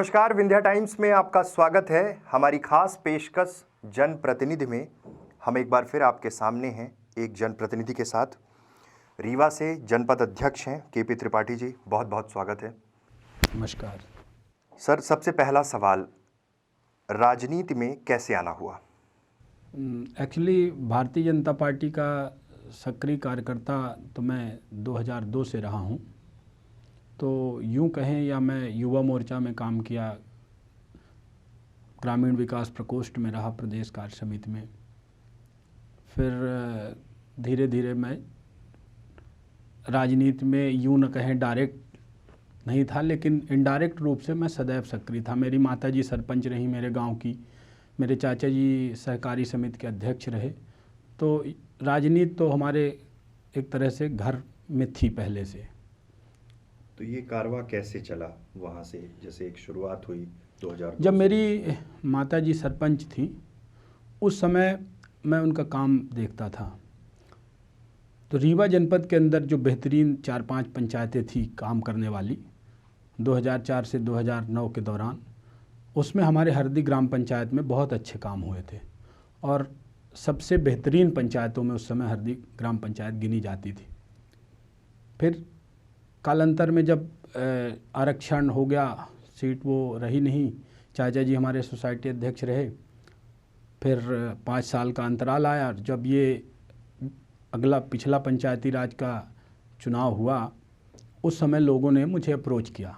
नमस्कार, विंध्या टाइम्स में आपका स्वागत है। हमारी खास पेशकश जनप्रतिनिधि में हम एक बार फिर आपके सामने हैं एक जनप्रतिनिधि के साथ। रीवा से जनपद अध्यक्ष हैं केपी त्रिपाठी जी, बहुत बहुत स्वागत है। नमस्कार सर, सबसे पहला सवाल, राजनीति में कैसे आना हुआ? एक्चुअली भारतीय जनता पार्टी का सक्रिय कार्यकर्ता तो मैं 2002 से रहा हूं। तो यूं कहें या मैं युवा मोर्चा में काम किया, ग्रामीण विकास प्रकोष्ठ में रहा, प्रदेश कार्य समिति में। फिर धीरे धीरे मैं राजनीति में यूं न कहें डायरेक्ट नहीं था, लेकिन इनडायरेक्ट रूप से मैं सदैव सक्रिय था। मेरी माताजी सरपंच रही मेरे गांव की, मेरे चाचा जी सहकारी समिति के अध्यक्ष रहे। तो राजनीति तो हमारे एक तरह से घर में थी पहले से। तो ये कारवां कैसे चला वहाँ से, जैसे एक शुरुआत हुई 2002 जब मेरी माताजी सरपंच थी उस समय मैं उनका काम देखता था। तो रीवा जनपद के अंदर जो बेहतरीन 4-5 पंचायतें थी काम करने वाली 2004 से 2009 के दौरान, उसमें हमारे हरदी ग्राम पंचायत में बहुत अच्छे काम हुए थे और सबसे बेहतरीन पंचायतों में उस समय हरदी ग्राम पंचायत गिनी जाती थी। फिर कालांतर में जब आरक्षण हो गया, सीट वो रही नहीं, चाचा जी हमारे सोसाइटी अध्यक्ष रहे। फिर 5 साल का अंतराल आया और जब ये अगला पिछला पंचायती राज का चुनाव हुआ, उस समय लोगों ने मुझे अप्रोच किया।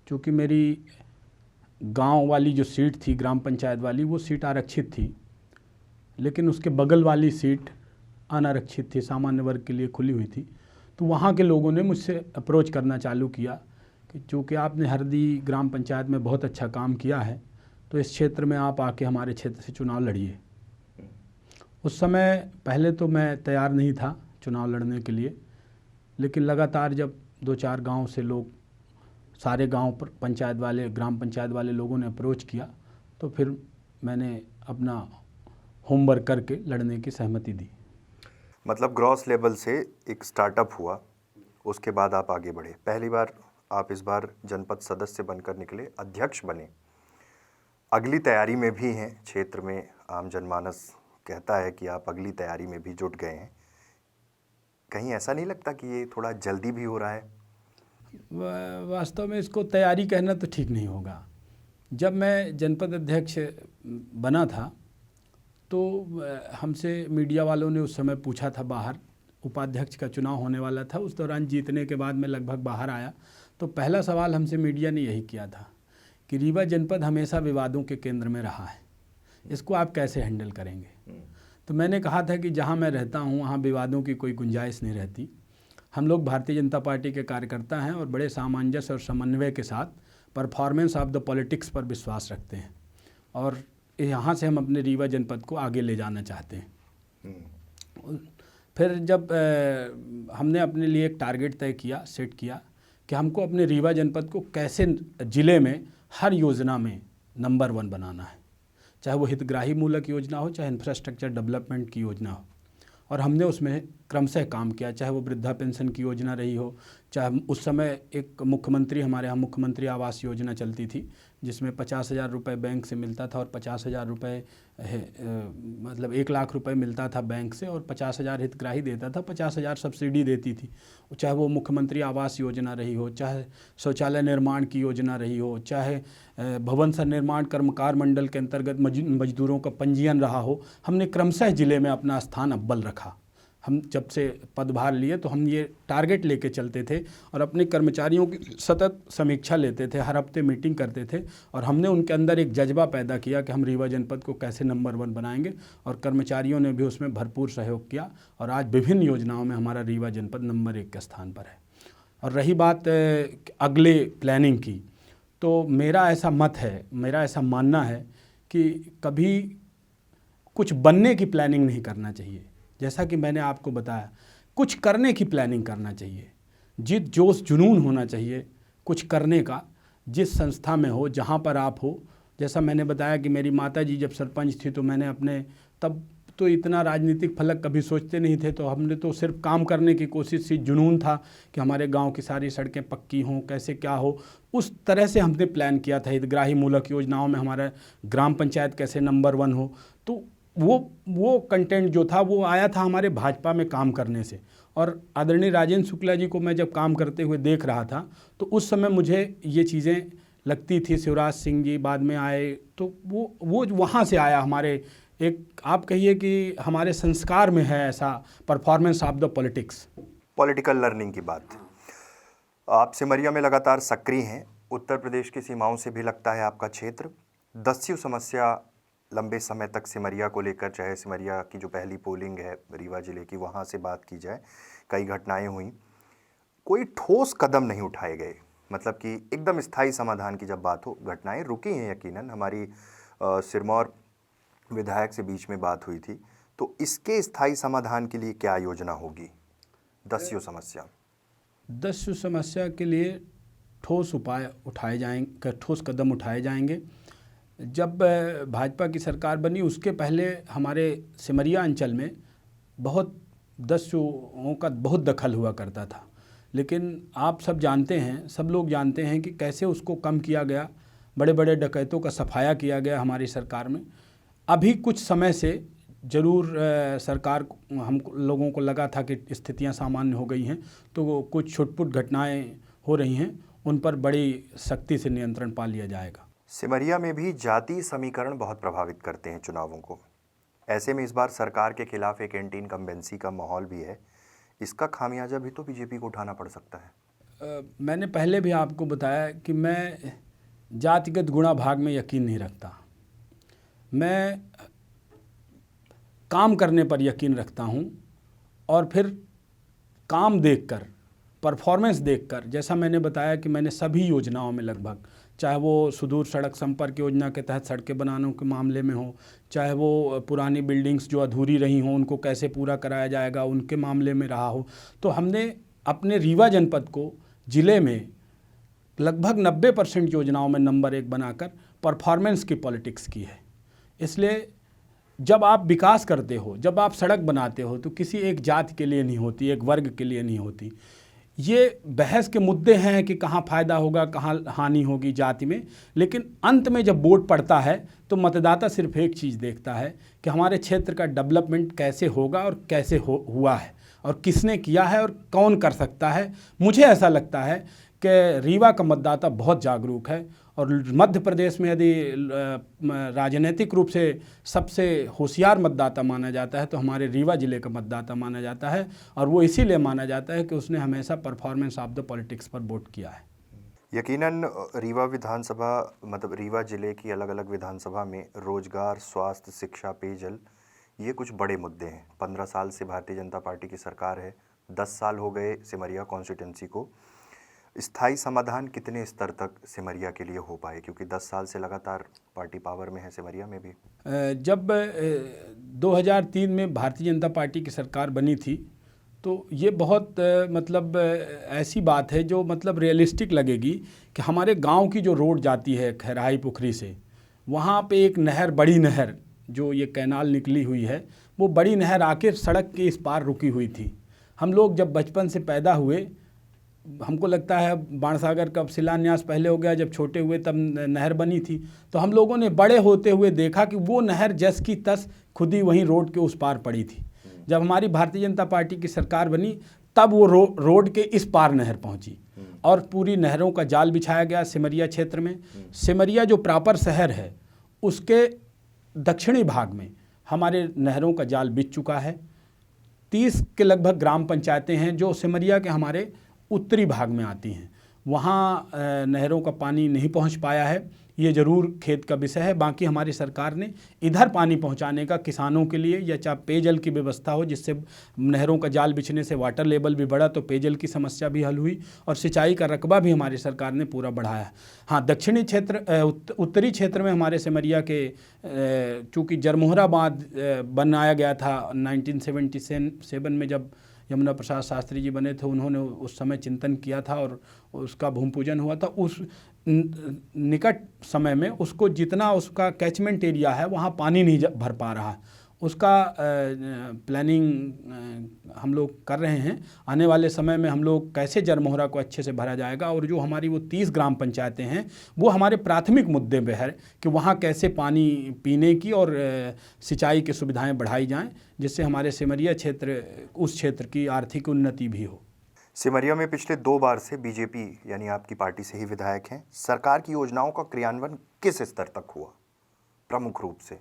चूँकि मेरी गांव वाली जो सीट थी ग्राम पंचायत वाली, वो सीट आरक्षित थी, लेकिन उसके बगल वाली सीट अनारक्षित थी, सामान्य वर्ग के लिए खुली हुई थी। तो वहाँ के लोगों ने मुझसे अप्रोच करना चालू किया कि चूँकि आपने हरदी ग्राम पंचायत में बहुत अच्छा काम किया है, तो इस क्षेत्र में आप आके हमारे क्षेत्र से चुनाव लड़िए। उस समय पहले तो मैं तैयार नहीं था चुनाव लड़ने के लिए, लेकिन लगातार जब 2-4 गांव से लोग, सारे गांव पर पंचायत वाले, ग्राम पंचायत वाले लोगों ने अप्रोच किया, तो फिर मैंने अपना होमवर्क करके लड़ने की सहमति दी। मतलब ग्रॉस लेवल से एक स्टार्टअप हुआ, उसके बाद आप आगे बढ़े। पहली बार आप इस बार जनपद सदस्य बनकर निकले, अध्यक्ष बने। अगली तैयारी में भी हैं, क्षेत्र में आम जनमानस कहता है कि आप अगली तैयारी में भी जुट गए हैं। कहीं ऐसा नहीं लगता कि ये थोड़ा जल्दी भी हो रहा है? वास्तव में इसको तैयारी कहना तो ठीक नहीं होगा। जब मैं जनपद अध्यक्ष बना था तो हमसे मीडिया वालों ने उस समय पूछा था, बाहर उपाध्यक्ष का चुनाव होने वाला था, उस दौरान जीतने के बाद मैं लगभग बाहर आया, तो पहला सवाल हमसे मीडिया ने यही किया था कि रीवा जनपद हमेशा विवादों के केंद्र में रहा है, इसको आप कैसे हैंडल करेंगे। तो मैंने कहा था कि जहां मैं रहता हूं वहां विवादों की कोई गुंजाइश नहीं रहती। हम लोग भारतीय जनता पार्टी के कार्यकर्ता हैं और बड़े सामंजस्य और समन्वय के साथ परफॉर्मेंस ऑफ द पॉलिटिक्स पर विश्वास रखते हैं और यहाँ से हम अपने रीवा जनपद को आगे ले जाना चाहते हैं। फिर जब हमने अपने लिए एक टारगेट तय किया, सेट किया कि हमको अपने रीवा जनपद को कैसे ज़िले में हर योजना में नंबर 1 बनाना है, चाहे वो हितग्राही मूलक योजना हो, चाहे इंफ्रास्ट्रक्चर डेवलपमेंट की योजना हो। और हमने उसमें क्रमशः काम किया, चाहे वो वृद्धा पेंशन की योजना रही हो, चाहे उस समय एक मुख्यमंत्री, हमारे यहाँ मुख्यमंत्री आवास योजना चलती थी, जिसमें 50,000 रुपये बैंक से मिलता था और 50,000 रुपये मतलब 1 लाख रुपए मिलता था बैंक से और 50,000 हितग्राही देता था, 50,000 सब्सिडी देती थी। चाहे वो मुख्यमंत्री आवास योजना रही हो, चाहे शौचालय निर्माण की योजना रही हो, चाहे भवन निर्माण कर्मकार मंडल के अंतर्गत मजदूरों का पंजीयन रहा हो, हमने क्रमशः जिले में अपना स्थान अव्वल रखा। हम जब से पदभार लिए तो हम ये टारगेट लेके चलते थे और अपने कर्मचारियों की सतत समीक्षा लेते थे, हर हफ्ते मीटिंग करते थे और हमने उनके अंदर एक जज्बा पैदा किया कि हम रीवा जनपद को कैसे नंबर 1 बनाएंगे और कर्मचारियों ने भी उसमें भरपूर सहयोग किया और आज विभिन्न योजनाओं में हमारा रीवा जनपद नंबर 1 के स्थान पर है। और रही बात अगले प्लानिंग की, तो मेरा ऐसा मत है, मेरा ऐसा मानना है कि कभी कुछ बनने की प्लानिंग नहीं करना चाहिए। जैसा कि मैंने आपको बताया, कुछ करने की प्लानिंग करना चाहिए, जिद जोश जुनून होना चाहिए कुछ करने का, जिस संस्था में हो, जहाँ पर आप हो। जैसा मैंने बताया कि मेरी माताजी जब सरपंच थी तो मैंने अपने तब तो इतना राजनीतिक फलक कभी सोचते नहीं थे, तो हमने तो सिर्फ काम करने की कोशिश थी, जुनून था कि हमारे गांव की सारी सड़कें पक्की हों, कैसे क्या हो, उस तरह से हमने प्लान किया था। हितग्राही मूलक योजनाओं में हमारा ग्राम पंचायत कैसे नंबर 1 हो। तो वो कंटेंट जो था वो आया था हमारे भाजपा में काम करने से। और आदरणीय राजेंद्र शुक्ला जी को मैं जब काम करते हुए देख रहा था तो उस समय मुझे ये चीज़ें लगती थी। शिवराज सिंह जी बाद में आए, तो वो वहाँ से आया। हमारे एक आप कहिए कि हमारे संस्कार में है ऐसा, performance of the politics. Political learning की बात। आप सिमरिया में लगातार सक्रिय हैं, उत्तर प्रदेश की सीमाओं से भी लगता है आपका क्षेत्र। दस्यु समस्या लंबे समय तक सिमरिया को लेकर, चाहे सिमरिया की जो पहली पोलिंग है रीवा जिले की, वहाँ से बात की जाए, कई घटनाएं हुई, कोई ठोस कदम नहीं उठाए गए। मतलब कि एकदम स्थायी समाधान की जब बात हो, घटनाएं रुकी हैं यकीनन। हमारी सिरमौर विधायक से बीच में बात हुई थी, तो इसके स्थायी समाधान के लिए क्या योजना होगी? दस्यु समस्या के लिए ठोस उपाय उठाए जाएंगे, ठोस कदम उठाए जाएंगे। जब भाजपा की सरकार बनी उसके पहले हमारे सिमरिया अंचल में बहुत दस्युओं का बहुत दखल हुआ करता था, लेकिन आप सब जानते हैं, सब लोग जानते हैं कि कैसे उसको कम किया गया। बड़े बड़े डकैतों का सफाया किया गया हमारी सरकार में। अभी कुछ समय से ज़रूर सरकार, हम लोगों को लगा था कि स्थितियां सामान्य हो गई हैं, तो कुछ छुटपुट घटनाएं हो रही हैं, उन पर बड़ी सख्ती से नियंत्रण पा लिया जाएगा। सिमरिया में भी जातीय समीकरण बहुत प्रभावित करते हैं चुनावों को। ऐसे में इस बार सरकार के खिलाफ एक एंटी इनकम्बेंसी का माहौल भी है। इसका खामियाजा भी तो बीजेपी को उठाना पड़ सकता है। मैंने पहले भी आपको बताया कि मैं जातिगत गुणा भाग में यकीन नहीं रखता। मैं काम करने पर यकीन रखता हूँ, और फिर काम देखकर, परफॉर्मेंस देखकर, जैसा मैंने बताया कि मैंने सभी योजनाओं में लगभग, चाहे वो सुदूर सड़क संपर्क योजना के तहत सड़कें बनाने के मामले में हो, चाहे वो पुरानी बिल्डिंग्स जो अधूरी रही हों उनको कैसे पूरा कराया जाएगा उनके मामले में रहा हो, तो हमने अपने रीवा जनपद को जिले में लगभग 90% योजनाओं में नंबर 1 बनाकर परफॉर्मेंस की पॉलिटिक्स की है। इसलिए जब आप विकास करते हो, जब आप सड़क बनाते हो, तो किसी एक जाति के लिए नहीं होती, एक वर्ग के लिए नहीं होती। ये बहस के मुद्दे हैं कि कहाँ फ़ायदा होगा, कहाँ हानि होगी जाति में, लेकिन अंत में जब वोट पड़ता है तो मतदाता सिर्फ एक चीज़ देखता है कि हमारे क्षेत्र का डेवलपमेंट कैसे होगा और कैसे हुआ है और किसने किया है और कौन कर सकता है। मुझे ऐसा लगता है कि रीवा का मतदाता बहुत जागरूक है, और मध्य प्रदेश में यदि राजनीतिक रूप से सबसे होशियार मतदाता माना जाता है तो हमारे रीवा जिले का मतदाता माना जाता है, और वो इसीलिए माना जाता है कि उसने हमेशा परफॉर्मेंस ऑफ द पॉलिटिक्स पर वोट किया है। यकीनन रीवा विधानसभा, मतलब रीवा जिले की अलग अलग विधानसभा में रोजगार, स्वास्थ्य, शिक्षा, पेयजल, ये कुछ बड़े मुद्दे हैं। 15 साल से भारतीय जनता पार्टी की सरकार है, 10 साल हो गए सिमरिया कॉन्स्टिट्यूंसी को। स्थायी समाधान कितने स्तर तक सिमरिया के लिए हो पाए, क्योंकि 10 साल से लगातार पार्टी पावर में है सिमरिया में भी? जब 2003 में भारतीय जनता पार्टी की सरकार बनी थी तो ये बहुत मतलब ऐसी बात है जो मतलब रियलिस्टिक लगेगी कि हमारे गांव की जो रोड जाती है खैराई पुखरी से, वहाँ पे एक नहर, बड़ी नहर जो ये कैनाल निकली हुई है, वो बड़ी नहर आके सड़क के इस पार रुकी हुई थी। हम लोग जब बचपन से पैदा हुए, हमको लगता है बाणसागर का शिलान्यास पहले हो गया, जब छोटे हुए तब नहर बनी थी, तो हम लोगों ने बड़े होते हुए देखा कि वो नहर जस की तस खुद ही वहीं रोड के उस पार पड़ी थी। जब हमारी भारतीय जनता पार्टी की सरकार बनी तब वो रोड के इस पार नहर पहुंची, और पूरी नहरों का जाल बिछाया गया सिमरिया क्षेत्र में। सिमरिया जो प्रॉपर शहर है उसके दक्षिणी भाग में हमारे नहरों का जाल बिछ चुका है। 30 के लगभग ग्राम पंचायतें हैं जो सिमरिया के हमारे उत्तरी भाग में आती हैं, वहाँ नहरों का पानी नहीं पहुँच पाया है। ये ज़रूर खेद का विषय है। बाकी हमारी सरकार ने इधर पानी पहुँचाने का किसानों के लिए, या चाहे पेयजल की व्यवस्था हो, जिससे नहरों का जाल बिछने से वाटर लेवल भी बढ़ा तो पेयजल की समस्या भी हल हुई, और सिंचाई का रकबा भी हमारी सरकार ने पूरा बढ़ाया। हाँ, दक्षिणी क्षेत्र, उत्तरी क्षेत्र में हमारे सिमरिया के चूँकि जरमोहरा बांध बनाया गया था 1977 में, जब यमुना प्रसाद शास्त्री जी बने थे, उन्होंने उस समय चिंतन किया था और उसका भूमि पूजन हुआ था। उस निकट समय में उसको जितना उसका कैचमेंट एरिया है वहाँ पानी नहीं भर पा रहा, उसका प्लानिंग हम लोग कर रहे हैं। आने वाले समय में हम लोग कैसे जरमोहरा को अच्छे से भरा जाएगा, और जो हमारी वो 30 ग्राम पंचायतें हैं वो हमारे प्राथमिक मुद्दे पे है कि वहाँ कैसे पानी पीने की और सिंचाई की सुविधाएं बढ़ाई जाएं, जिससे हमारे सिमरिया क्षेत्र, उस क्षेत्र की आर्थिक उन्नति भी हो। सिमरिया में पिछले 2 बार से बीजेपी यानी आपकी पार्टी से ही विधायक हैं। सरकार की योजनाओं का क्रियान्वयन किस स्तर तक हुआ प्रमुख रूप से?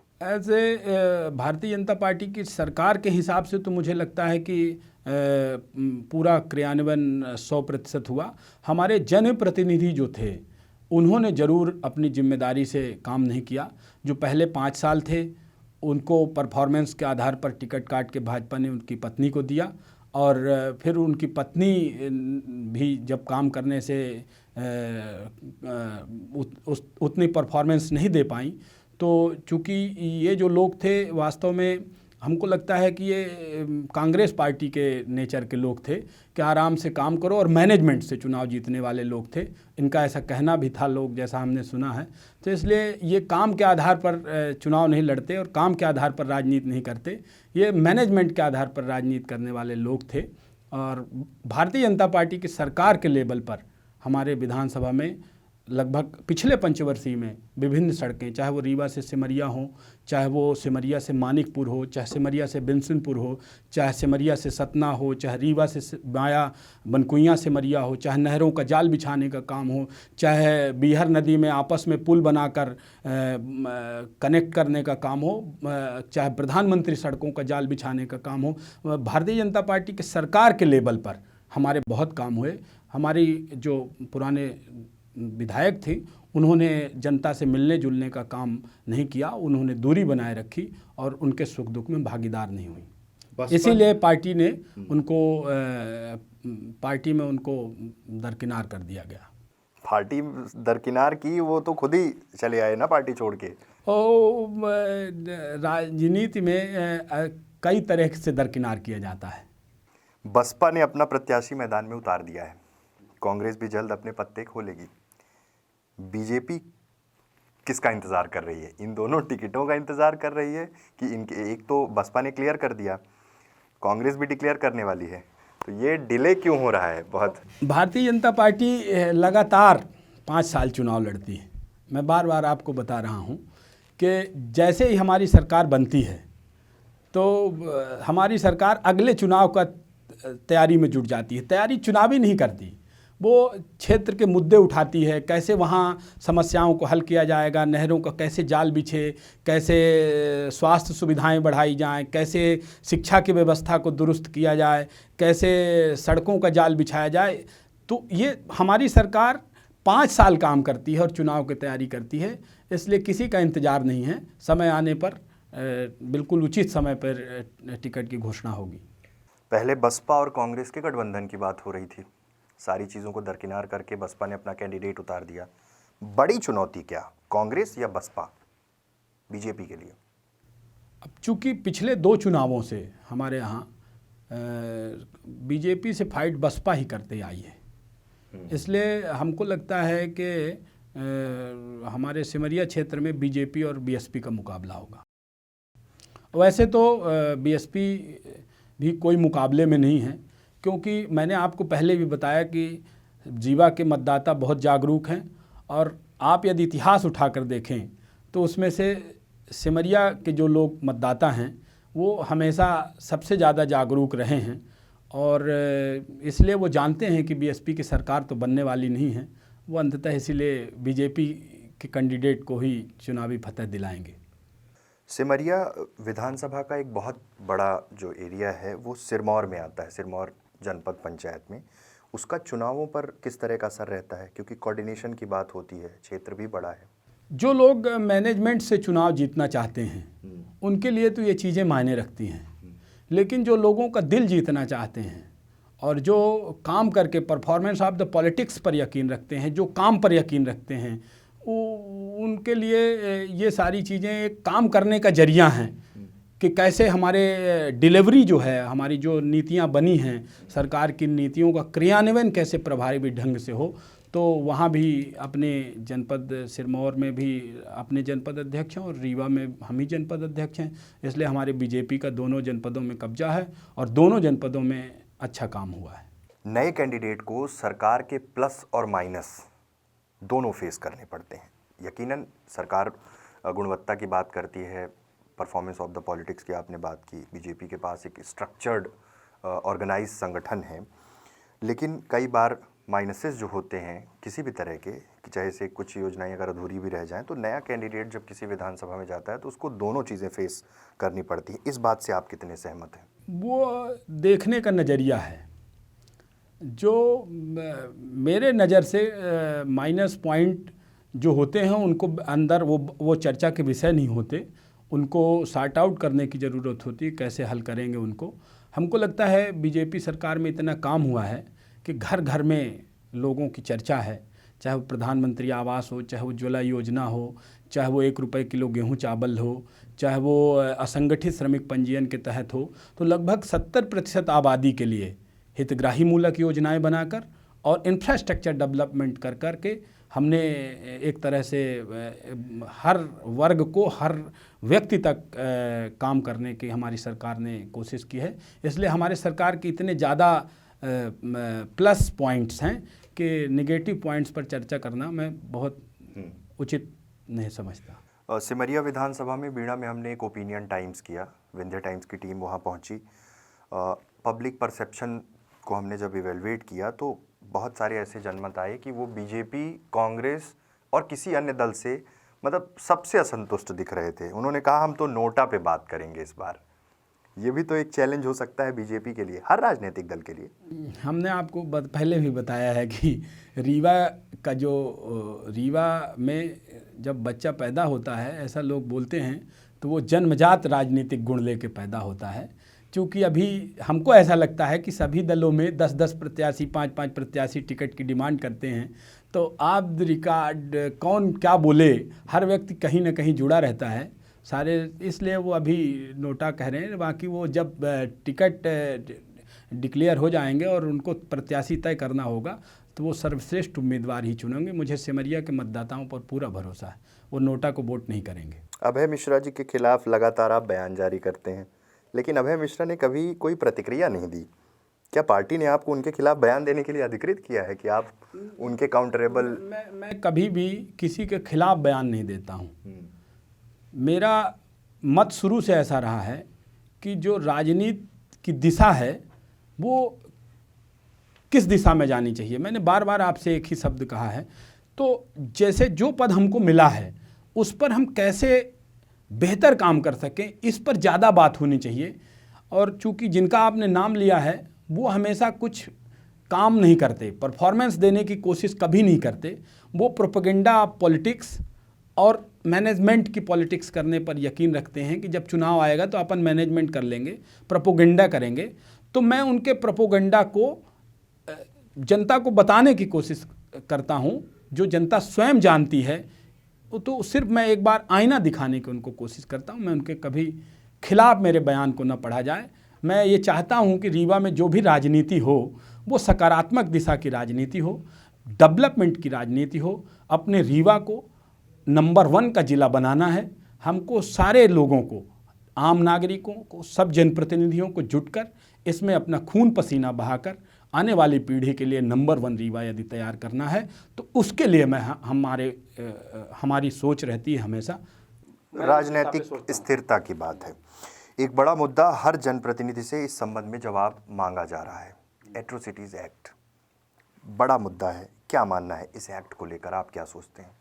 भारतीय जनता पार्टी की सरकार के हिसाब से तो मुझे लगता है कि पूरा क्रियान्वयन 100% हुआ। हमारे जनप्रतिनिधि जो थे उन्होंने ज़रूर अपनी जिम्मेदारी से काम नहीं किया। जो पहले 5 साल थे उनको परफॉर्मेंस के आधार पर टिकट काट के भाजपा ने उनकी पत्नी को दिया, और फिर उनकी पत्नी भी जब काम करने से उतनी परफॉर्मेंस नहीं दे पाई, तो चूँकि ये जो लोग थे वास्तव में हमको लगता है कि ये कांग्रेस पार्टी के नेचर के लोग थे कि आराम से काम करो, और मैनेजमेंट से चुनाव जीतने वाले लोग थे। इनका ऐसा कहना भी था, लोग जैसा हमने सुना है। तो इसलिए ये काम के आधार पर चुनाव नहीं लड़ते और काम के आधार पर राजनीति नहीं करते, ये मैनेजमेंट के आधार पर राजनीति करने वाले लोग थे। और भारतीय जनता पार्टी की सरकार के लेवल पर हमारे विधानसभा में लगभग पिछले पंचवर्षीय में विभिन्न सड़कें, चाहे वो रीवा से सिमरिया हो, चाहे वो सिमरिया से मानिकपुर हो, चाहे सिमरिया से बिनसिनपुर हो, चाहे सिमरिया से सतना हो, चाहे रीवा से माया बनकुइयाँ सिमरिया हो, चाहे नहरों का जाल बिछाने का काम हो, चाहे बीहर नदी में आपस में पुल बनाकर कनेक्ट करने का काम हो, चाहे प्रधानमंत्री सड़कों का जाल बिछाने का काम हो, भारतीय जनता पार्टी के सरकार के लेवल पर हमारे बहुत काम हुए। हमारी जो पुराने विधायक थे उन्होंने जनता से मिलने जुलने का काम नहीं किया, उन्होंने दूरी बनाए रखी और उनके सुख दुख में भागीदार नहीं हुई। इसीलिए पार्टी ने उनको पार्टी में उनको दरकिनार कर दिया गया। पार्टी दरकिनार की, वो तो खुद ही चले आए ना पार्टी छोड़ के। राजनीति में कई तरह से दरकिनार किया जाता है। बसपा ने अपना प्रत्याशी मैदान में उतार दिया है, कांग्रेस भी जल्द अपने पत्ते खोलेगी। बीजेपी किसका इंतज़ार कर रही है? इन दोनों टिकटों का इंतज़ार कर रही है कि इनके, एक तो बसपा ने क्लियर कर दिया, कांग्रेस भी डिक्लेयर करने वाली है, तो ये डिले क्यों हो रहा है? बहुत भारतीय जनता पार्टी लगातार 5 साल चुनाव लड़ती है। मैं बार बार आपको बता रहा हूँ कि जैसे ही हमारी सरकार बनती है तो हमारी सरकार अगले चुनाव का तैयारी में जुट जाती है। तैयारी चुनावी नहीं करती, वो क्षेत्र के मुद्दे उठाती है, कैसे वहाँ समस्याओं को हल किया जाएगा, नहरों का कैसे जाल बिछे, कैसे स्वास्थ्य सुविधाएं बढ़ाई जाएं, कैसे शिक्षा की व्यवस्था को दुरुस्त किया जाए, कैसे सड़कों का जाल बिछाया जाए। तो ये हमारी सरकार 5 साल काम करती है और चुनाव की तैयारी करती है, इसलिए किसी का इंतज़ार नहीं है। समय आने पर बिल्कुल उचित समय पर टिकट की घोषणा होगी। पहले बसपा और कांग्रेस के गठबंधन की बात हो रही थी, सारी चीज़ों को दरकिनार करके बसपा ने अपना कैंडिडेट उतार दिया। बड़ी चुनौती क्या, कांग्रेस या बसपा बीजेपी के लिए? अब चूँकि पिछले 2 चुनावों से हमारे यहाँ बीजेपी से फाइट बसपा ही करते आई है, इसलिए हमको लगता है कि हमारे सिमरिया क्षेत्र में बीजेपी और बीएसपी का मुकाबला होगा। वैसे तो बीएसपी भी कोई मुकाबले में नहीं है, क्योंकि मैंने आपको पहले भी बताया कि रीवा के मतदाता बहुत जागरूक हैं, और आप यदि इतिहास उठाकर देखें तो उसमें से सिमरिया के जो लोग मतदाता हैं वो हमेशा सबसे ज़्यादा जागरूक रहे हैं, और इसलिए वो जानते हैं कि बीएसपी की सरकार तो बनने वाली नहीं है। वो अंततः इसीलिए बीजेपी के कैंडिडेट को ही चुनावी फतह दिलाएंगे। सिमरिया विधानसभा का एक बहुत बड़ा जो एरिया है वो सिरमौर में आता है, सिरमौर जनपद पंचायत में। उसका चुनावों पर किस तरह का असर रहता है, क्योंकि कोऑर्डिनेशन की बात होती है, क्षेत्र भी बड़ा है। जो लोग मैनेजमेंट से चुनाव जीतना चाहते हैं उनके लिए तो ये चीज़ें मायने रखती हैं, लेकिन जो लोगों का दिल जीतना चाहते हैं और जो काम करके परफॉर्मेंस ऑफ द पॉलिटिक्स पर यकीन रखते हैं, जो काम पर यकीन रखते हैं, उनके लिए ये सारी चीज़ें एक काम करने का जरिया हैं कि कैसे हमारे डिलीवरी जो है, हमारी जो नीतियां बनी हैं, सरकार की नीतियों का क्रियान्वयन कैसे प्रभावी ढंग से हो। तो वहाँ भी अपने जनपद सिरमौर में भी अपने जनपद अध्यक्ष हैं और रीवा में हम ही जनपद अध्यक्ष हैं। इसलिए हमारे बीजेपी का दोनों जनपदों में कब्जा है और दोनों जनपदों में अच्छा काम हुआ है। नए कैंडिडेट को सरकार के प्लस और माइनस दोनों फेस करने पड़ते हैं। यकीनन सरकार गुणवत्ता की बात करती है, परफॉर्मेंस ऑफ द पॉलिटिक्स की आपने बात की, बीजेपी के पास एक स्ट्रक्चर्ड ऑर्गेनाइज संगठन है, लेकिन कई बार माइनसेस जो होते हैं किसी भी तरह के, कि चाहे से कुछ योजनाएं अगर अधूरी भी रह जाएं, तो नया कैंडिडेट जब किसी विधानसभा में जाता है तो उसको दोनों चीज़ें फेस करनी पड़ती हैं। इस बात से आप कितने सहमत हैं? वो देखने का नज़रिया है। जो मेरे नज़र से माइनस पॉइंट जो होते हैं उनको अंदर वो चर्चा के विषय नहीं होते, उनको सॉर्ट आउट करने की ज़रूरत होती है, कैसे हल करेंगे उनको। हमको लगता है बीजेपी सरकार में इतना काम हुआ है कि घर घर में लोगों की चर्चा है, चाहे वो प्रधानमंत्री आवास हो, चाहे वो उज्ज्वला योजना हो, चाहे वो 1 रुपये किलो गेहूं चावल हो, चाहे वो असंगठित श्रमिक पंजीयन के तहत हो। तो लगभग 70% आबादी के लिए हितग्राही मूलक योजनाएं बनाकर और इंफ्रास्ट्रक्चर डेवलपमेंट कर करके हमने एक तरह से हर वर्ग को, हर व्यक्ति तक काम करने की हमारी सरकार ने कोशिश की है। इसलिए हमारे सरकार के इतने ज़्यादा प्लस पॉइंट्स हैं कि नेगेटिव पॉइंट्स पर चर्चा करना मैं बहुत उचित नहीं समझता। सिमरिया विधानसभा में बीड़ा में हमने एक ओपिनियन टाइम्स किया, विंध्य टाइम्स की टीम वहाँ पहुँची। पब्लिक परसेप्शन को हमने जब इवेलुएट किया तो बहुत सारे ऐसे जनमत आए कि वो बीजेपी, कांग्रेस और किसी अन्य दल से मतलब सबसे असंतुष्ट दिख रहे थे। उन्होंने कहा हम तो नोटा पे बात करेंगे इस बार। ये भी तो एक चैलेंज हो सकता है बीजेपी के लिए, हर राजनीतिक दल के लिए। हमने आपको पहले भी बताया है कि रीवा में जब बच्चा पैदा होता है, ऐसा लोग बोलते हैं, तो वो जन्मजात राजनीतिक गुण लेके पैदा होता है। क्योंकि अभी हमको ऐसा लगता है कि सभी दलों में 10-10 प्रत्याशी, 5-5 प्रत्याशी टिकट की डिमांड करते हैं, तो आप रिकॉर्ड कौन क्या बोले, हर व्यक्ति कहीं ना कहीं जुड़ा रहता है सारे, इसलिए वो अभी नोटा कह रहे हैं। बाकी वो जब टिकट डिक्लेयर हो जाएंगे और उनको प्रत्याशी तय करना होगा तो वो सर्वश्रेष्ठ उम्मीदवार ही चुनेंगे। मुझे सिमरिया के मतदाताओं पर पूरा भरोसा है, वो नोटा को वोट नहीं करेंगे। अभय मिश्रा जी के खिलाफ लगातार आप बयान जारी करते हैं, लेकिन अभय मिश्रा ने कभी कोई प्रतिक्रिया नहीं दी। क्या पार्टी ने आपको उनके खिलाफ बयान देने के लिए अधिकृत किया है कि आप उनके काउंटरेबल? मैं कभी भी किसी के खिलाफ बयान नहीं देता हूँ। मेरा मत शुरू से ऐसा रहा है कि जो राजनीति की दिशा है वो किस दिशा में जानी चाहिए। मैंने बार बार आपसे एक ही शब्द कहा है, तो जैसे जो पद हमको मिला है उस पर हम कैसे बेहतर काम कर सकें, इस पर ज़्यादा बात होनी चाहिए। और चूंकि जिनका आपने नाम लिया है वो हमेशा कुछ काम नहीं करते, परफॉर्मेंस देने की कोशिश कभी नहीं करते। वो प्रोपेगेंडा पॉलिटिक्स और मैनेजमेंट की पॉलिटिक्स करने पर यकीन रखते हैं कि जब चुनाव आएगा तो अपन मैनेजमेंट कर लेंगे, प्रोपेगेंडा करेंगे। तो मैं उनके प्रोपेगेंडा को जनता को बताने की कोशिश करता हूं, जो जनता स्वयं जानती है। तो सिर्फ मैं एक बार आईना दिखाने की उनको कोशिश करता हूं। मैं उनके कभी खिलाफ मेरे बयान को न पढ़ा जाए। मैं ये चाहता हूं कि रीवा में जो भी राजनीति हो वो सकारात्मक दिशा की राजनीति हो, डेवलपमेंट की राजनीति हो। अपने रीवा को नंबर 1 का ज़िला बनाना है। हमको सारे लोगों को, आम नागरिकों को, सब जनप्रतिनिधियों को जुटकर इसमें अपना खून पसीना बहाकर आने वाली पीढ़ी के लिए नंबर 1 रीवा यदि तैयार करना है तो उसके लिए हमारी सोच रहती है हमेशा। राजनीतिक स्थिरता की बात है। एक बड़ा मुद्दा हर जनप्रतिनिधि से इस संबंध में जवाब मांगा जा रहा है, एट्रोसिटीज़ एक्ट बड़ा मुद्दा है। क्या मानना है इस एक्ट को लेकर, आप क्या सोचते हैं?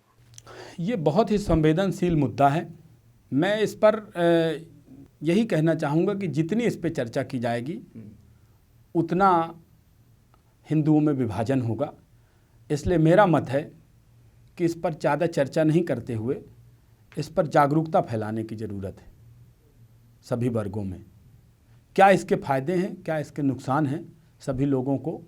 ये बहुत ही संवेदनशील मुद्दा है। मैं इस पर यही कहना चाहूँगा कि जितनी इस पर चर्चा की जाएगी उतना हिंदुओं में विभाजन होगा। इसलिए मेरा मत है कि इस पर ज़्यादा चर्चा नहीं करते हुए इस पर जागरूकता फैलाने की ज़रूरत है सभी वर्गों में। क्या इसके फ़ायदे हैं, क्या इसके नुकसान हैं, सभी लोगों को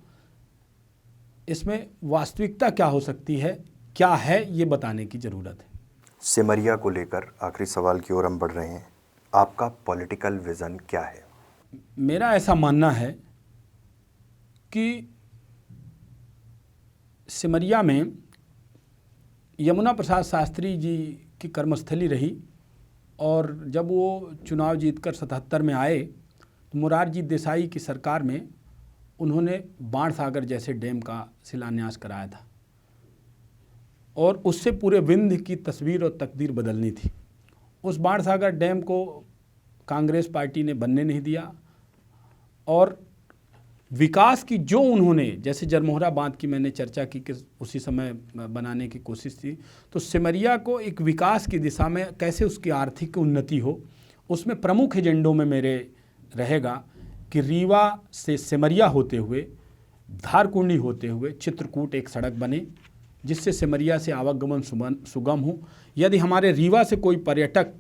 इसमें वास्तविकता क्या हो सकती है, क्या है, ये बताने की ज़रूरत है। सिमरिया को लेकर आखिरी सवाल की ओर हम बढ़ रहे हैं। आपका पॉलिटिकल विज़न क्या है? मेरा ऐसा मानना है कि सिमरिया में यमुना प्रसाद शास्त्री जी की कर्मस्थली रही और जब वो चुनाव जीतकर 77 में आए तो मोरारजी देसाई की सरकार में उन्होंने बाणसागर जैसे डैम का शिलान्यास कराया था और उससे पूरे विंध्य की तस्वीर और तकदीर बदलनी थी। उस बाणसागर डैम को कांग्रेस पार्टी ने बनने नहीं दिया और विकास की जो उन्होंने, जैसे जरमोहरा बांध की मैंने चर्चा की कि उसी समय बनाने की कोशिश थी, तो सिमरिया को एक विकास की दिशा में कैसे उसकी आर्थिक उन्नति हो, उसमें प्रमुख एजेंडों में मेरे रहेगा कि रीवा से सिमरिया होते हुए, धारकुंडी होते हुए चित्रकूट एक सड़क बने जिससे सिमरिया से आवागमन सुगम हो। यदि हमारे रीवा से कोई पर्यटक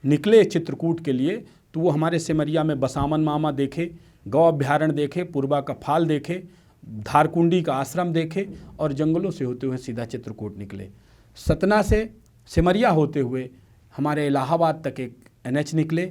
निकले चित्रकूट के लिए तो वो हमारे सिमरिया में बसामन मामा देखे, गौ अभ्यारण्य देखे, पूर्वा का फाल देखे, धारकुंडी का आश्रम देखे और जंगलों से होते हुए सीधा चित्रकूट निकले। सतना से सिमरिया होते हुए हमारे इलाहाबाद तक एक NH निकले,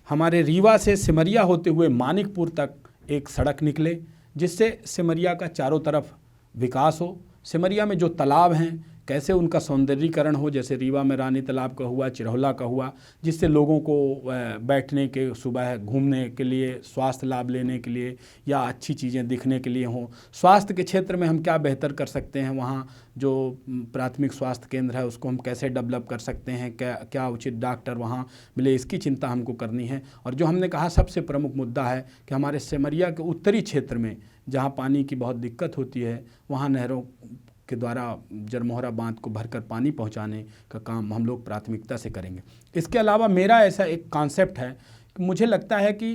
हमारे रीवा से सिमरिया होते हुए मानिकपुर तक एक सड़क निकले जिससे सिमरिया का चारों तरफ विकास हो। सिमरिया में जो तालाब हैं कैसे उनका सौंदर्यीकरण हो, जैसे रीवा में रानी तालाब का हुआ, चिरौला का हुआ, जिससे लोगों को बैठने के, सुबह घूमने के लिए, स्वास्थ्य लाभ लेने के लिए या अच्छी चीज़ें दिखने के लिए हों। स्वास्थ्य के क्षेत्र में हम क्या बेहतर कर सकते हैं, वहाँ जो प्राथमिक स्वास्थ्य केंद्र है उसको हम कैसे डेवलप कर सकते हैं, क्या उचित डॉक्टर वहाँ मिले, इसकी चिंता हमको करनी है। और जो हमने कहा सबसे प्रमुख मुद्दा है कि हमारे सिमरिया के उत्तरी क्षेत्र में जहाँ पानी की बहुत दिक्कत होती है वहाँ नहरों के द्वारा जरमोहरा बांध को भरकर पानी पहुंचाने का काम हम लोग प्राथमिकता से करेंगे। इसके अलावा मेरा ऐसा एक कॉन्सेप्ट है कि मुझे लगता है कि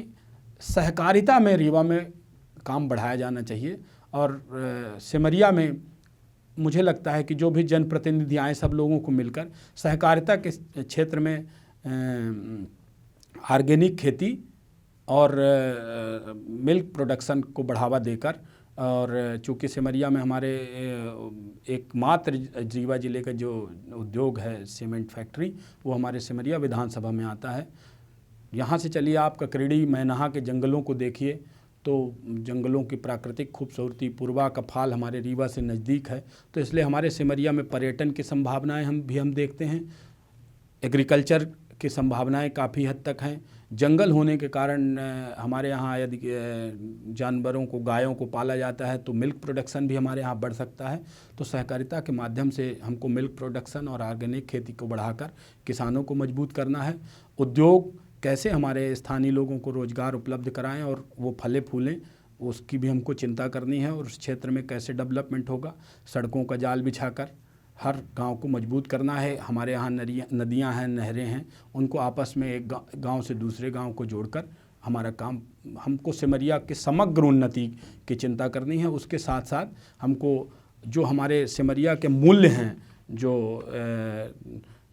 सहकारिता में रीवा में काम बढ़ाया जाना चाहिए और सिमरिया में मुझे लगता है कि जो भी जनप्रतिनिधि आए सब लोगों को मिलकर सहकारिता के क्षेत्र में ऑर्गेनिक खेती और मिल्क प्रोडक्शन को बढ़ावा देकर, और चूँकि सिमरिया में हमारे एकमात्र रीवा जिले का जो उद्योग है सीमेंट फैक्ट्री वो हमारे सिमरिया विधानसभा में आता है। यहाँ से चलिए आप ककरेड़ी मैनहा के जंगलों को देखिए तो जंगलों की प्राकृतिक खूबसूरती, पूर्वा का फाल हमारे रीवा से नज़दीक है, तो इसलिए हमारे सिमरिया में पर्यटन की संभावनाएं हम देखते हैं। एग्रीकल्चर की संभावनाएं काफ़ी हद तक हैं। जंगल होने के कारण हमारे यहाँ यदि जानवरों को, गायों को पाला जाता है तो मिल्क प्रोडक्शन भी हमारे यहाँ बढ़ सकता है। तो सहकारिता के माध्यम से हमको मिल्क प्रोडक्शन और ऑर्गेनिक खेती को बढ़ाकर किसानों को मजबूत करना है। उद्योग कैसे हमारे स्थानीय लोगों को रोज़गार उपलब्ध कराएं और वो फले फूलें, उसकी भी हमको चिंता करनी है। और उस क्षेत्र में कैसे डेवलपमेंट होगा, सड़कों का जाल बिछाकर हर गांव को मजबूत करना है। हमारे यहाँ नदियाँ हैं, नहरें हैं, उनको आपस में एक गांव से दूसरे गांव को जोड़कर हमारा काम, हमको सिमरिया के समग्र उन्नति की चिंता करनी है। उसके साथ साथ हमको जो हमारे सिमरिया के मूल्य हैं, जो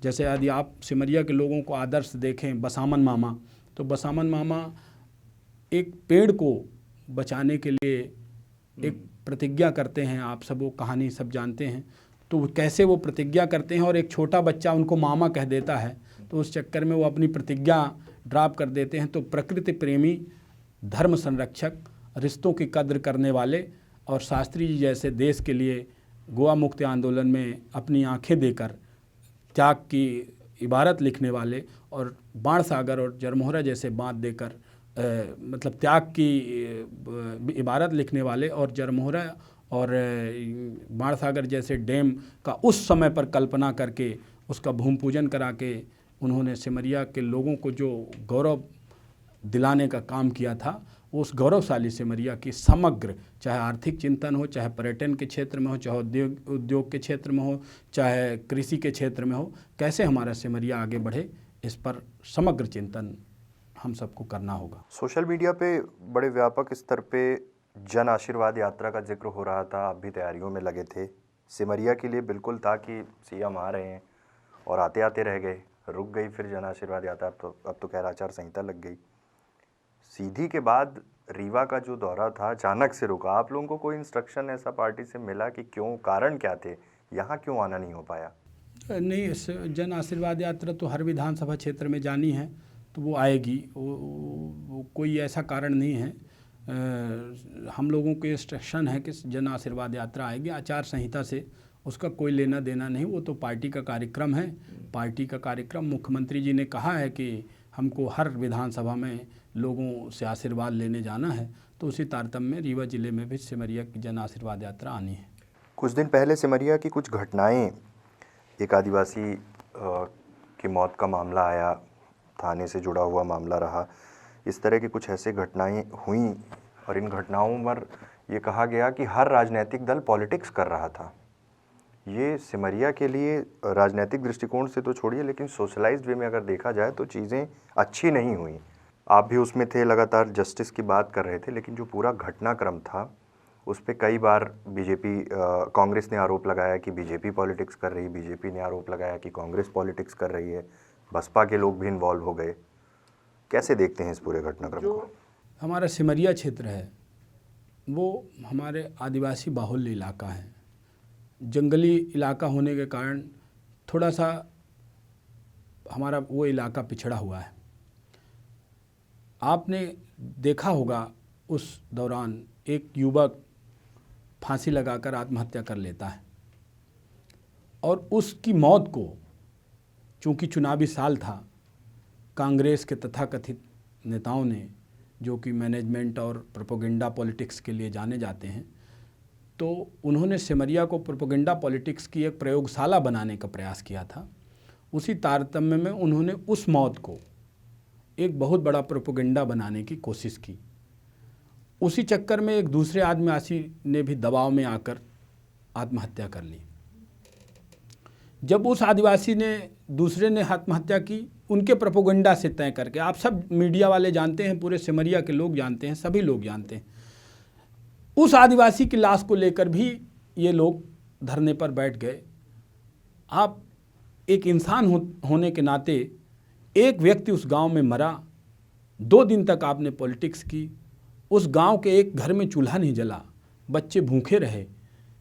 जैसे यदि आप सिमरिया के लोगों को आदर्श देखें, बसामन मामा, तो बसामन मामा एक पेड़ को बचाने के लिए एक प्रतिज्ञा करते हैं। आप सब वो कहानी सब जानते हैं, तो कैसे वो प्रतिज्ञा करते हैं और एक छोटा बच्चा उनको मामा कह देता है, तो उस चक्कर में वो अपनी प्रतिज्ञा ड्रॉप कर देते हैं। तो प्रकृति प्रेमी, धर्म संरक्षक, रिश्तों की कद्र करने वाले और शास्त्री जी जैसे देश के लिए गोवा मुक्ति आंदोलन में अपनी आंखें देकर त्याग की इबारत लिखने वाले और बाणसागर और जरमोहरा जैसे बांध देकर मतलब त्याग की इबारत लिखने वाले और जरमोहरा और बाणसागर जैसे डैम का उस समय पर कल्पना करके उसका भूमि पूजन करा के उन्होंने सिमरिया के लोगों को जो गौरव दिलाने का काम किया था, उस गौरवशाली सिमरिया की समग्र, चाहे आर्थिक चिंतन हो, चाहे पर्यटन के क्षेत्र में हो, चाहे उद्योग के क्षेत्र में हो, चाहे कृषि के क्षेत्र में हो, कैसे हमारा सिमरिया आगे बढ़े, इस पर समग्र चिंतन हम सबको करना होगा। सोशल मीडिया पे बड़े व्यापक स्तर पे जन आशीर्वाद यात्रा का जिक्र हो रहा था, आप भी तैयारियों में लगे थे। सिमरिया के लिए बिल्कुल था कि सीएम आ रहे हैं और आते आते रह गए, रुक गई फिर जन आशीर्वाद यात्रा। अब तो खैर आचार संहिता लग गई। सीधी के बाद रीवा का जो दौरा था अचानक से रुका। आप लोगों को कोई इंस्ट्रक्शन ऐसा पार्टी से मिला कि क्यों, कारण क्या थे, यहाँ क्यों आना नहीं हो पाया? नहीं, जन आशीर्वाद यात्रा तो हर विधानसभा क्षेत्र में जानी है, तो वो आएगी, वो कोई ऐसा कारण नहीं है। हम लोगों को इंस्ट्रक्शन है कि जन आशीर्वाद यात्रा आएगी, आचार संहिता से उसका कोई लेना देना नहीं, वो तो पार्टी का कार्यक्रम है। पार्टी का कार्यक्रम, मुख्यमंत्री जी ने कहा है कि हमको हर विधानसभा में लोगों से आशीर्वाद लेने जाना है, तो उसी तारतम्य में रीवा जिले में भी सिमरिया की जन आशीर्वाद यात्रा आनी है। कुछ दिन पहले सिमरिया की कुछ घटनाएं, एक आदिवासी की मौत का मामला आया, थाने से जुड़ा हुआ मामला रहा, इस तरह की कुछ ऐसे घटनाएं हुई और इन घटनाओं पर ये कहा गया कि हर राजनीतिक दल पॉलिटिक्स कर रहा था। ये सिमरिया के लिए राजनीतिक दृष्टिकोण से तो छोड़िए, लेकिन सोशलाइज्ड वे में अगर देखा जाए तो चीज़ें अच्छी नहीं हुई। आप भी उसमें थे, लगातार जस्टिस की बात कर रहे थे, लेकिन जो पूरा घटनाक्रम था उस पर कई बार बीजेपी, कांग्रेस ने आरोप लगाया कि बीजेपी पॉलिटिक्स कर रही है, बीजेपी ने आरोप लगाया कि कांग्रेस पॉलिटिक्स कर रही है, बसपा के लोग भी इन्वॉल्व हो गए। कैसे देखते हैं इस पूरे घटनाक्रम को? हमारा सिमरिया क्षेत्र है वो हमारे आदिवासी बाहुल्य इलाका है। जंगली इलाका होने के कारण थोड़ा सा हमारा वो इलाका पिछड़ा हुआ है। आपने देखा होगा उस दौरान एक युवक फांसी लगाकर आत्महत्या कर लेता है और उसकी मौत को, चूँकि चुनावी साल था, कांग्रेस के तथाकथित नेताओं ने, जो कि मैनेजमेंट और प्रोपेगेंडा पॉलिटिक्स के लिए जाने जाते हैं, तो उन्होंने सिमरिया को प्रोपेगेंडा पॉलिटिक्स की एक प्रयोगशाला बनाने का प्रयास किया था। उसी तारतम्य में उन्होंने उस मौत को एक बहुत बड़ा प्रोपेगेंडा बनाने की कोशिश की। उसी चक्कर में एक दूसरे आदिवासी ने भी दबाव में आकर आत्महत्या कर ली। जब उस आदिवासी ने, दूसरे ने आत्महत्या की, उनके प्रोपेगेंडा से तय करके, आप सब मीडिया वाले जानते हैं, पूरे सिमरिया के लोग जानते हैं, सभी लोग जानते हैं, उस आदिवासी की लाश को लेकर भी ये लोग धरने पर बैठ गए। आप एक इंसान होने के नाते, एक व्यक्ति उस गांव में मरा, 2 दिन तक आपने पॉलिटिक्स की, उस गांव के एक घर में चूल्हा नहीं जला, बच्चे भूखे रहे,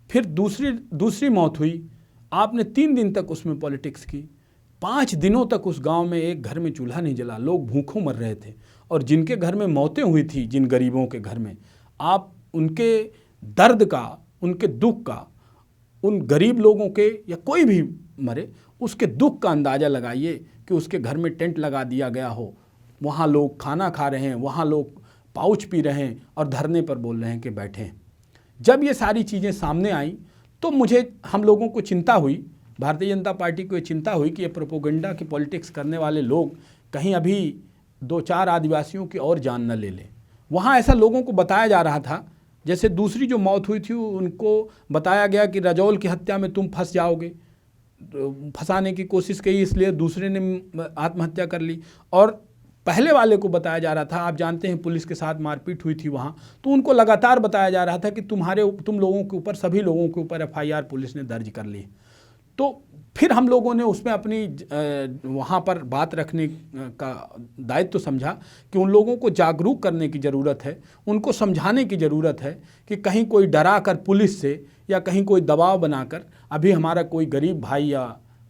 फिर दूसरी मौत हुई, आपने 3 दिन तक उसमें पॉलिटिक्स की, 5 दिनों तक उस गांव में एक घर में चूल्हा नहीं जला, लोग भूखों मर रहे थे। और जिनके घर में मौतें हुई थी, जिन गरीबों के घर में, आप उनके दर्द का, उनके दुख का, उन गरीब लोगों के या कोई भी मरे, उसके दुख का अंदाज़ा लगाइए कि उसके घर में टेंट लगा दिया गया हो, वहाँ लोग खाना खा रहे हैं, वहाँ लोग पाउच पी रहे हैं और धरने पर बोल रहे हैं कि बैठे हैं। जब ये सारी चीज़ें सामने आई तो हम लोगों को चिंता हुई, भारतीय जनता पार्टी को ये चिंता हुई कि ये प्रोपेगेंडा की पॉलिटिक्स करने वाले लोग कहीं अभी 2-4 आदिवासियों की और जान न ले लें। वहाँ ऐसा लोगों को बताया जा रहा था, जैसे दूसरी जो मौत हुई थी उनको बताया गया कि रजौल की हत्या में तुम फंस जाओगे, फंसाने की कोशिश की, इसलिए दूसरे ने आत्महत्या कर ली। और पहले वाले को बताया जा रहा था, आप जानते हैं पुलिस के साथ मारपीट हुई थी वहाँ, तो उनको लगातार बताया जा रहा था कि तुम लोगों के ऊपर, सभी लोगों के ऊपर FIR पुलिस ने दर्ज कर ली। तो फिर हम लोगों ने उसमें अपनी वहाँ पर बात रखने का दायित्व समझा कि उन लोगों को जागरूक करने की ज़रूरत है, उनको समझाने की ज़रूरत है कि कहीं कोई डरा कर पुलिस से या कहीं कोई दबाव बनाकर अभी हमारा कोई गरीब भाई या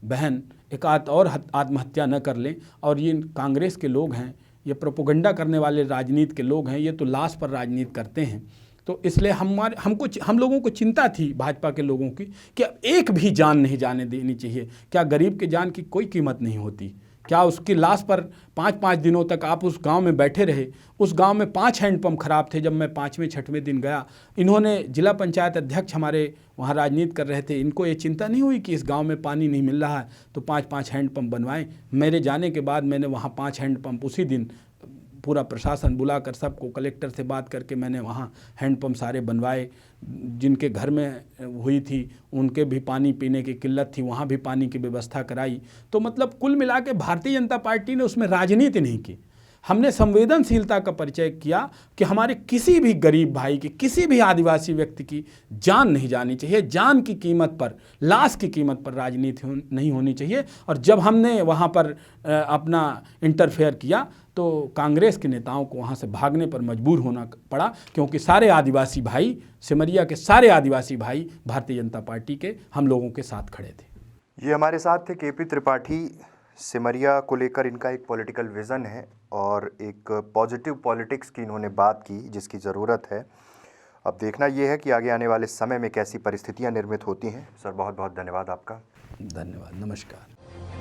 बहन एक आध और आत्महत्या न कर लें। और ये कांग्रेस के लोग हैं, ये प्रोपेगेंडा करने वाले राजनीति के लोग हैं, ये तो लाश पर राजनीति करते हैं। तो इसलिए हम लोगों को चिंता थी, भाजपा के लोगों की, कि अब एक भी जान नहीं जाने देनी चाहिए। क्या गरीब के जान की कोई कीमत नहीं होती? क्या उसकी लाश पर 5-5 दिनों तक आप उस गांव में बैठे रहे? उस गांव में 5 हैंडपम्प खराब थे। जब मैं 5वें-6वें दिन गया, इन्होंने, जिला पंचायत अध्यक्ष हमारे वहाँ राजनीति कर रहे थे, इनको ये चिंता नहीं हुई कि इस गांव में पानी नहीं मिल रहा है तो 5-5 हैंडपम्प बनवाएं। मेरे जाने के बाद मैंने वहाँ 5 हैंडपम्प उसी दिन पूरा प्रशासन बुलाकर सबको, कलेक्टर से बात करके मैंने वहाँ हैंडपम्प सारे बनवाए। जिनके घर में हुई थी उनके भी पानी पीने की किल्लत थी, वहाँ भी पानी की व्यवस्था कराई। तो मतलब कुल मिला के भारतीय जनता पार्टी ने उसमें राजनीति नहीं की। हमने संवेदनशीलता का परिचय किया कि हमारे किसी भी गरीब भाई की, किसी भी आदिवासी व्यक्ति की जान नहीं जानी चाहिए। जान की कीमत पर, लाश की कीमत पर राजनीति नहीं होनी चाहिए। और जब हमने वहाँ पर अपना इंटरफेयर किया तो कांग्रेस के नेताओं को वहाँ से भागने पर मजबूर होना पड़ा, क्योंकि सारे आदिवासी भाई, सिमरिया के सारे आदिवासी भाई भारतीय जनता पार्टी के हम लोगों के साथ खड़े थे। ये हमारे साथ थे KP त्रिपाठी, सिमरिया को लेकर इनका एक पॉलिटिकल विज़न है और एक पॉजिटिव पॉलिटिक्स की इन्होंने बात की जिसकी ज़रूरत है। अब देखना ये है कि आगे आने वाले समय में कैसी परिस्थितियां निर्मित होती हैं। सर बहुत बहुत धन्यवाद आपका। धन्यवाद, नमस्कार।